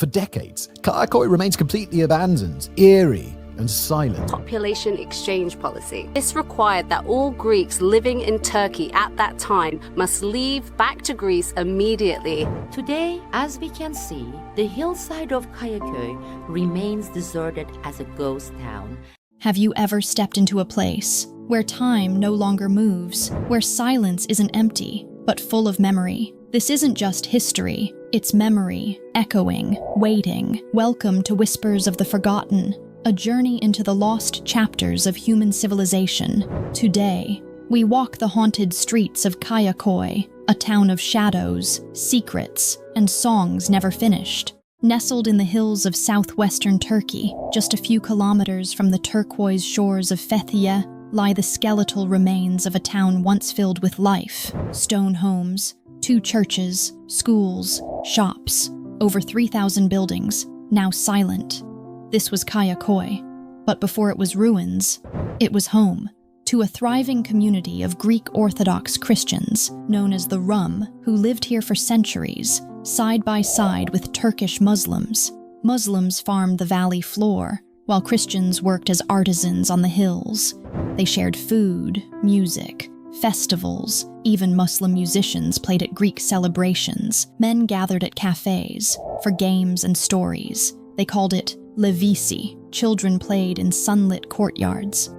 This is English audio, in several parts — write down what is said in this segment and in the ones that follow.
For decades, Kayaköy remains completely abandoned, eerie, and silent. Population exchange policy. This required that all Greeks living in Turkey at that time must leave back to Greece immediately. Today, as we can see, the hillside of Kayaköy remains deserted as a ghost town. Have you ever stepped into a place where time no longer moves, where silence isn't empty, but full of memory? This isn't just history, it's memory, echoing, waiting. Welcome to Whispers of the Forgotten, a journey into the lost chapters of human civilization. Today, we walk the haunted streets of Kayaköy, a town of shadows, secrets, and songs never finished. Nestled in the hills of southwestern Turkey, just a few kilometers from the turquoise shores of Fethiye, lie the skeletal remains of a town once filled with life. Stone homes, 2 churches, schools, shops, over 3,000 buildings, now silent. This was Kayaköy, but before it was ruins, it was home to a thriving community of Greek Orthodox Christians known as the Rum, who lived here for centuries, side by side with Turkish Muslims. Muslims farmed the valley floor, while Christians worked as artisans on the hills. They shared food, music, festivals. Even Muslim musicians played at Greek celebrations. Men gathered at cafes for games and stories. They called it levisi. Children played in sunlit courtyards.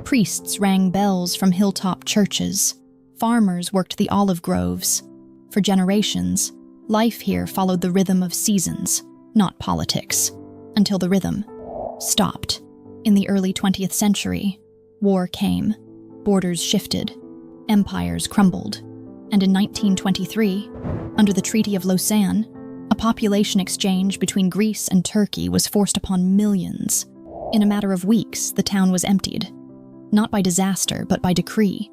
Priests rang bells from hilltop churches. Farmers worked the olive groves. For generations, life here followed the rhythm of seasons, not politics, until the rhythm stopped. In the early 20th century, war came, borders shifted, empires crumbled, and in 1923, under the Treaty of Lausanne, a population exchange between Greece and Turkey was forced upon millions. In a matter of weeks, the town was emptied, not by disaster, but by decree.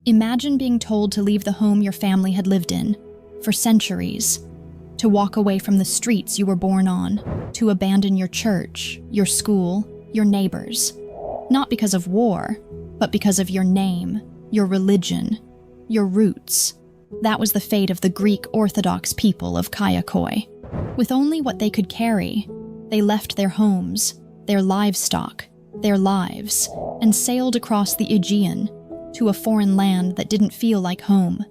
Imagine being told to leave the home your family had lived in for centuries, to walk away from the streets you were born on, to abandon your church, your school, your neighbors. Not because of war, but because of your name, your religion, your roots. That was the fate of the Greek Orthodox people of Kayaköy. With only what they could carry, they left their homes, their livestock, their lives, and sailed across the Aegean to a foreign land that didn't feel like home.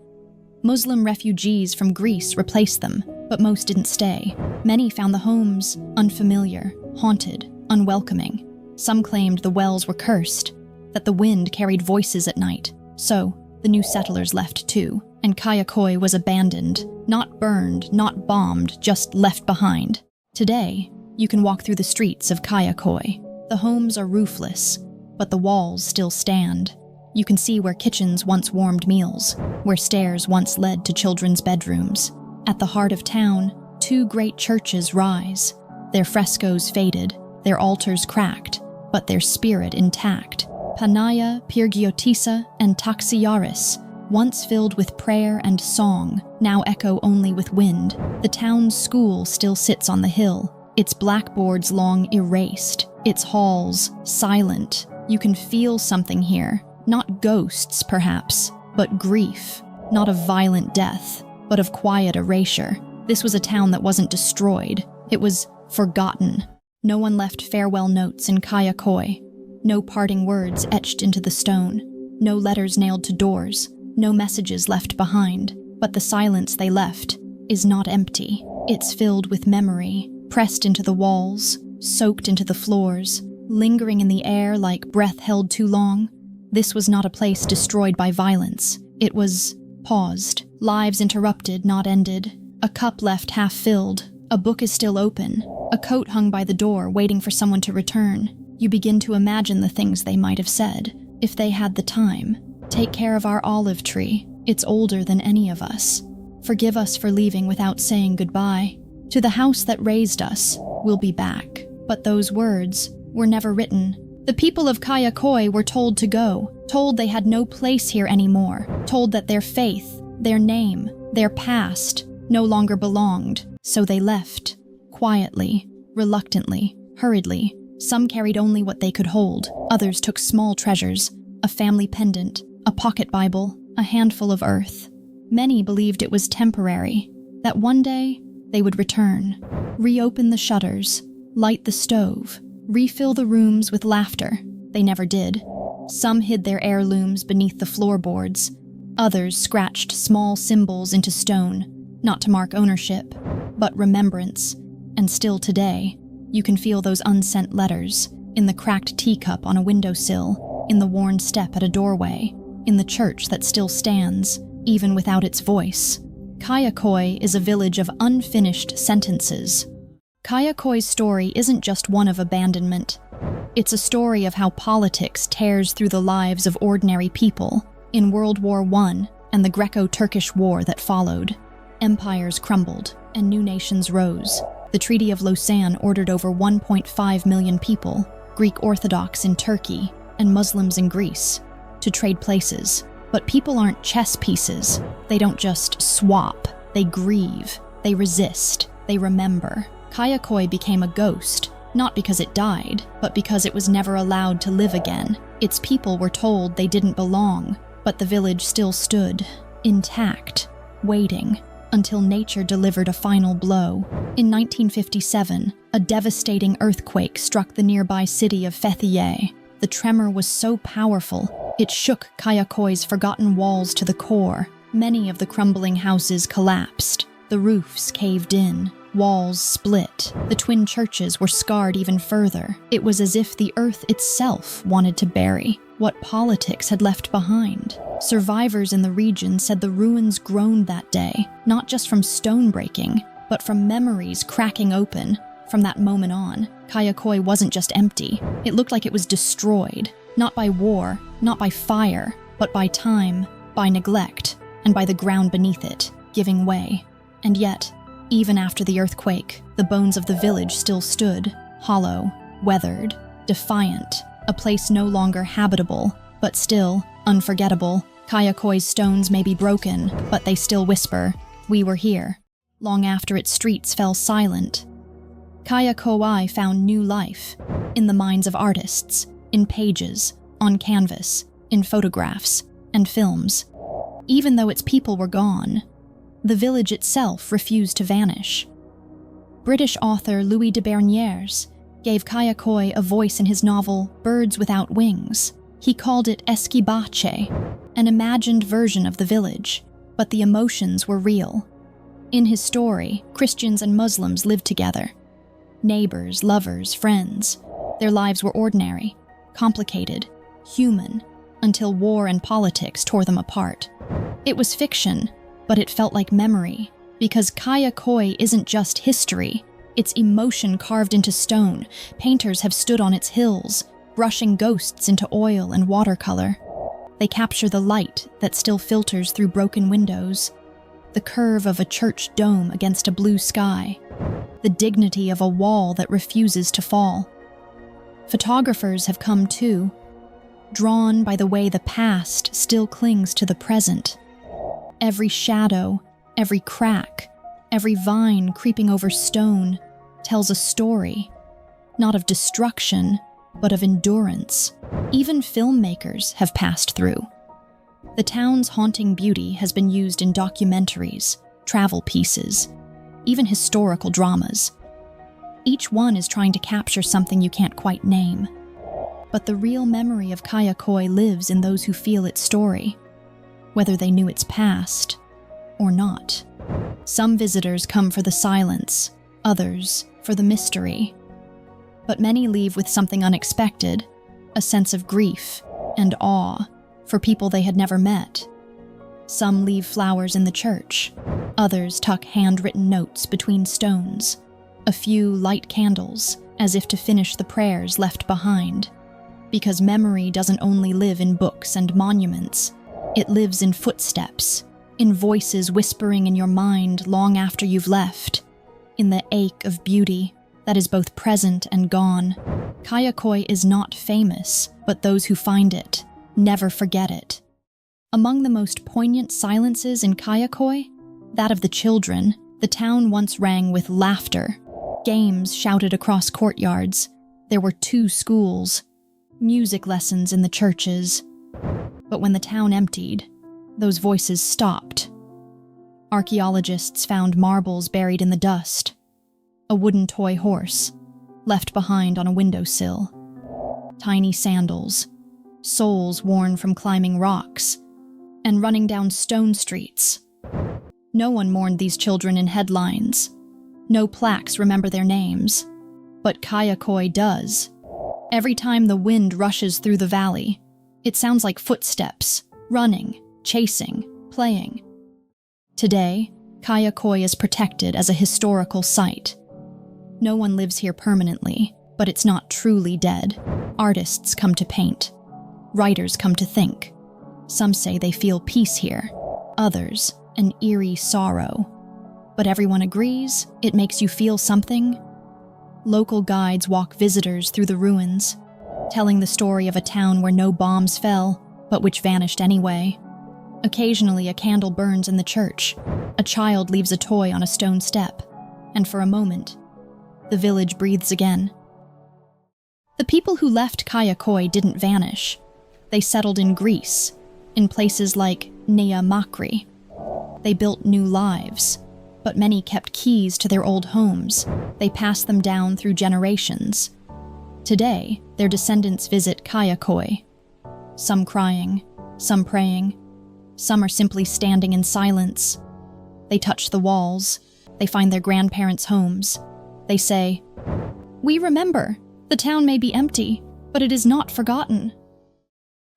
Muslim refugees from Greece replaced them, but most didn't stay. Many found the homes unfamiliar, haunted, unwelcoming. Some claimed the wells were cursed, that the wind carried voices at night. So, the new settlers left too, and Kayaköy was abandoned, not burned, not bombed, just left behind. Today, you can walk through the streets of Kayaköy. The homes are roofless, but the walls still stand. You can see where kitchens once warmed meals, where stairs once led to children's bedrooms. At the heart of town, 2 great churches rise. Their frescoes faded, their altars cracked, but their spirit intact. Panaya, Pyrgiotissa, and Taxiaris, once filled with prayer and song, now echo only with wind. The town's school still sits on the hill, its blackboards long erased, its halls silent. You can feel something here, not ghosts perhaps, but grief, not of violent death, but of quiet erasure. This was a town that wasn't destroyed, it was forgotten. No one left farewell notes in Kayaköy. No parting words etched into the stone, no letters nailed to doors, no messages left behind. But the silence they left is not empty. It's filled with memory, pressed into the walls, soaked into the floors, lingering in the air like breath held too long. This was not a place destroyed by violence. It was paused, lives interrupted, not ended. A cup left half filled, a book is still open, a coat hung by the door waiting for someone to return. You begin to imagine the things they might have said, if they had the time. Take care of our olive tree. It's older than any of us. Forgive us for leaving without saying goodbye. To the house that raised us, we'll be back. But those words were never written. The people of Kayaköy were told to go, told they had no place here anymore, told that their faith, their name, their past no longer belonged. So they left, quietly, reluctantly, hurriedly. Some carried only what they could hold. Others took small treasures, a family pendant, a pocket Bible, a handful of earth. Many believed it was temporary, that one day they would return. Reopen the shutters, light the stove, refill the rooms with laughter. They never did. Some hid their heirlooms beneath the floorboards. Others scratched small symbols into stone, not to mark ownership, but remembrance. And still today, you can feel those unsent letters in the cracked teacup on a windowsill, in the worn step at a doorway, in the church that still stands, even without its voice. Kayaköy is a village of unfinished sentences. Kayakoy's story isn't just one of abandonment. It's a story of how politics tears through the lives of ordinary people in World War I and the Greco-Turkish War that followed. Empires crumbled and new nations rose. The Treaty of Lausanne ordered over 1.5 million people, Greek Orthodox in Turkey and Muslims in Greece, to trade places. But people aren't chess pieces. They don't just swap. They grieve. They resist. They remember. Kayaköy became a ghost, not because it died, but because it was never allowed to live again. Its people were told they didn't belong, but the village still stood, intact, waiting, until nature delivered a final blow. In 1957, a devastating earthquake struck the nearby city of Fethiye. The tremor was so powerful, it shook Kayaköy's forgotten walls to the core. Many of the crumbling houses collapsed. The roofs caved in. Walls split. The twin churches were scarred even further. It was as if the earth itself wanted to bury what politics had left behind. Survivors in the region said the ruins groaned that day, not just from stone breaking, but from memories cracking open. From that moment on, Kayaköy wasn't just empty. It looked like it was destroyed, not by war, not by fire, but by time, by neglect, and by the ground beneath it, giving way. And yet, even after the earthquake, the bones of the village still stood, hollow, weathered, defiant, a place no longer habitable, but still unforgettable. Kayaköy's stones may be broken, but they still whisper, "We were here," long after its streets fell silent. Kayaköy found new life in the minds of artists, in pages, on canvas, in photographs, and films. Even though its people were gone, the village itself refused to vanish. British author Louis de Bernières gave Kayaköy a voice in his novel Birds Without Wings. He called it Esquibache, an imagined version of the village, but the emotions were real. In his story, Christians and Muslims lived together. Neighbors, lovers, friends. Their lives were ordinary, complicated, human, until war and politics tore them apart. It was fiction, but it felt like memory, because Kayaköy isn't just history, it's emotion carved into stone. Painters have stood on its hills, brushing ghosts into oil and watercolor. They capture the light that still filters through broken windows, the curve of a church dome against a blue sky, the dignity of a wall that refuses to fall. Photographers have come too, drawn by the way the past still clings to the present. Every shadow, every crack, every vine creeping over stone tells a story, not of destruction, but of endurance. Even filmmakers have passed through. The town's haunting beauty has been used in documentaries, travel pieces, even historical dramas. Each one is trying to capture something you can't quite name. But the real memory of Kayaköy lives in those who feel its story, whether they knew its past or not. Some visitors come for the silence, others for the mystery. But many leave with something unexpected, a sense of grief and awe for people they had never met. Some leave flowers in the church, others tuck handwritten notes between stones. A few light candles, as if to finish the prayers left behind. Because memory doesn't only live in books and monuments, it lives in footsteps, in voices whispering in your mind long after you've left, in the ache of beauty that is both present and gone. Kayaköy is not famous, but those who find it never forget it. Among the most poignant silences in Kayaköy, that of the children, the town once rang with laughter. Games shouted across courtyards. There were 2 schools, music lessons in the churches. But when the town emptied, those voices stopped. Archaeologists found marbles buried in the dust. A wooden toy horse, left behind on a windowsill. Tiny sandals, soles worn from climbing rocks, and running down stone streets. No one mourned these children in headlines. No plaques remember their names. But Kayaköy does. Every time the wind rushes through the valley, it sounds like footsteps, running, chasing, playing. Today, Kayaköy is protected as a historical site. No one lives here permanently, but it's not truly dead. Artists come to paint. Writers come to think. Some say they feel peace here. Others, an eerie sorrow. But everyone agrees it makes you feel something. Local guides walk visitors through the ruins, telling the story of a town where no bombs fell, but which vanished anyway. Occasionally, a candle burns in the church. A child leaves a toy on a stone step, and for a moment, the village breathes again. The people who left Kayaköy didn't vanish. They settled in Greece, in places like Nea Makri. They built new lives, but many kept keys to their old homes. They passed them down through generations. Today, their descendants visit Kayaköy. Some crying, some praying, some are simply standing in silence. They touch the walls. They find their grandparents' homes. They say, "We remember. The town may be empty, but it is not forgotten."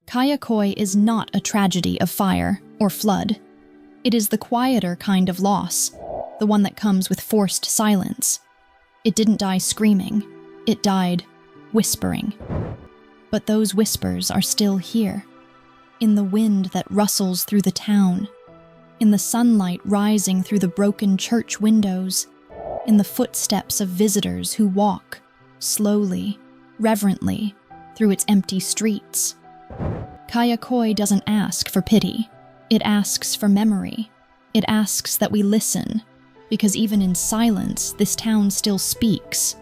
Kayaköy is not a tragedy of fire or flood. It is the quieter kind of loss, the one that comes with forced silence. It didn't die screaming. It died whispering. But those whispers are still here, in the wind that rustles through the town, in the sunlight rising through the broken church windows, in the footsteps of visitors who walk, slowly, reverently, through its empty streets. Kayaköy doesn't ask for pity. It asks for memory. It asks that we listen, because even in silence, this town still speaks.